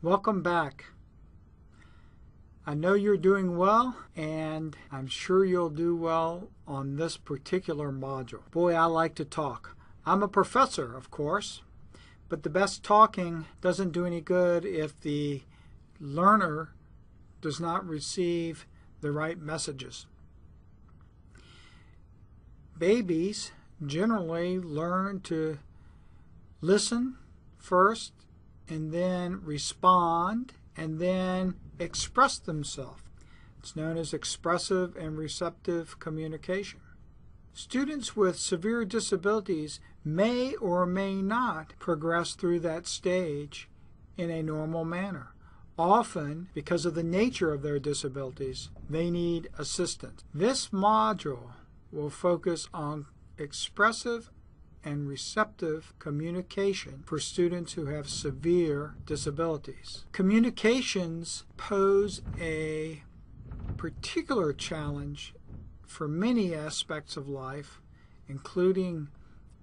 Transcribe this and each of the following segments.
Welcome back. I know you're doing well, and I'm sure you'll do well on this particular module. Boy, I like to talk. I'm a professor, of course, but the best talking doesn't do any good if the learner does not receive the right messages. Babies generally learn to listen first and then respond and then express themselves. It's known as expressive and receptive communication. Students with severe disabilities may or may not progress through that stage in a normal manner. Often, because of the nature of their disabilities, they need assistance. This module will focus on expressive and receptive communication for students who have severe disabilities. Communications pose a particular challenge for many aspects of life, including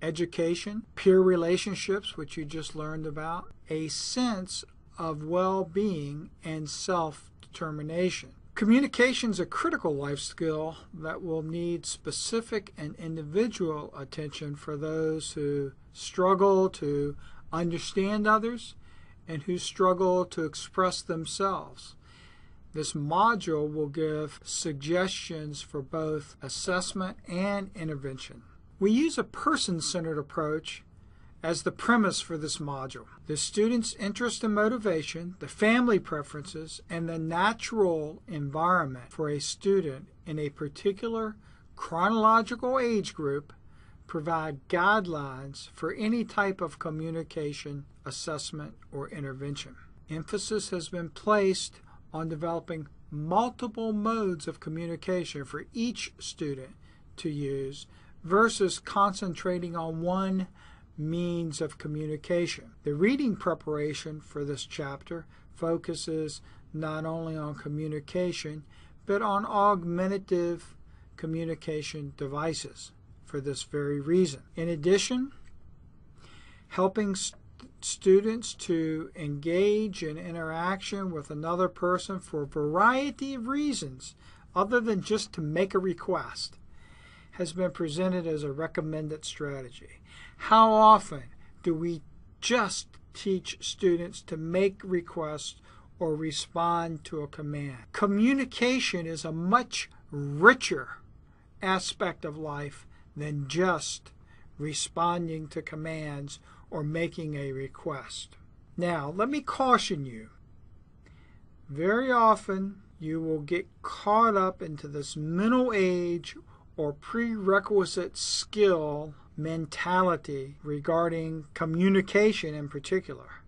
education, peer relationships, which you just learned about, a sense of well-being, and self-determination. Communication is a critical life skill that will need specific and individual attention for those who struggle to understand others and who struggle to express themselves. This module will give suggestions for both assessment and intervention. We use a person-centered approach as the premise for this module. The student's interest and motivation, the family preferences, and the natural environment for a student in a particular chronological age group provide guidelines for any type of communication, assessment, or intervention. Emphasis has been placed on developing multiple modes of communication for each student to use versus concentrating on one means of communication. The reading preparation for this chapter focuses not only on communication, but on augmentative communication devices for this very reason. In addition, helping students to engage in interaction with another person for a variety of reasons other than just to make a request has been presented as a recommended strategy. How often do we just teach students to make requests or respond to a command? Communication is a much richer aspect of life than just responding to commands or making a request. Now, let me caution you. Very often you will get caught up into this mental age or prerequisite skill mentality regarding communication in particular.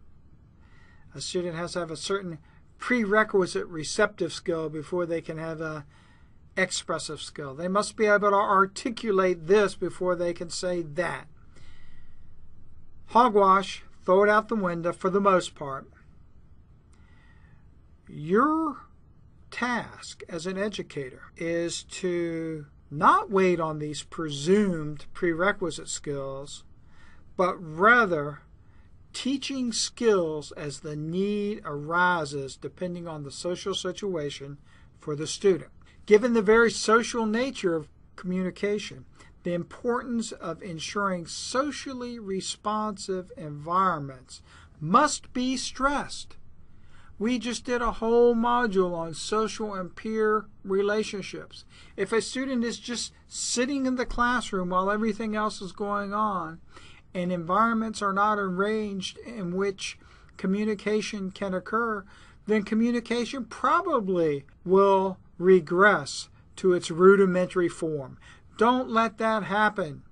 A student has to have a certain prerequisite receptive skill before they can have an expressive skill. They must be able to articulate this before they can say that. Hogwash, throw it out the window for the most part. Your task as an educator is to not wait on these presumed prerequisite skills, but rather teaching skills as the need arises depending on the social situation for the student. Given the very social nature of communication, the importance of ensuring socially responsive environments must be stressed. We just did a whole module on social and peer relationships. If a student is just sitting in the classroom while everything else is going on and environments are not arranged in which communication can occur, then communication probably will regress to its rudimentary form. Don't let that happen.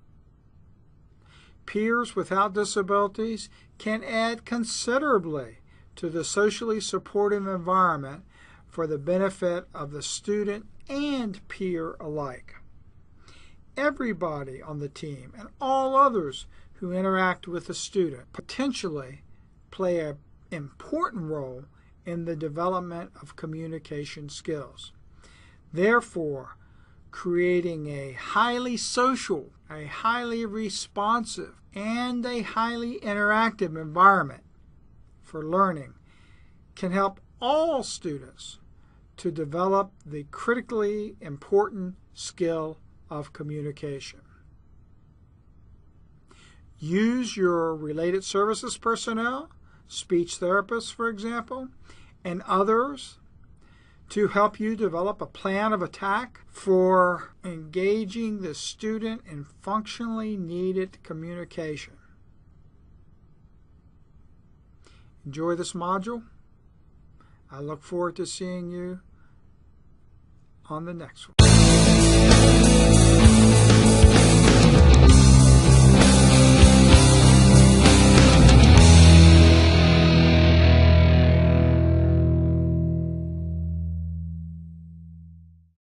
Peers without disabilities can add considerably to the socially supportive environment for the benefit of the student and peer alike. Everybody on the team and all others who interact with the student potentially play an important role in the development of communication skills. Therefore, creating a highly social, a highly responsive, and a highly interactive environment for learning can help all students to develop the critically important skill of communication. Use your related services personnel, speech therapists, for example, and others to help you develop a plan of attack for engaging the student in functionally needed communication. Enjoy this module. I look forward to seeing you on the next one.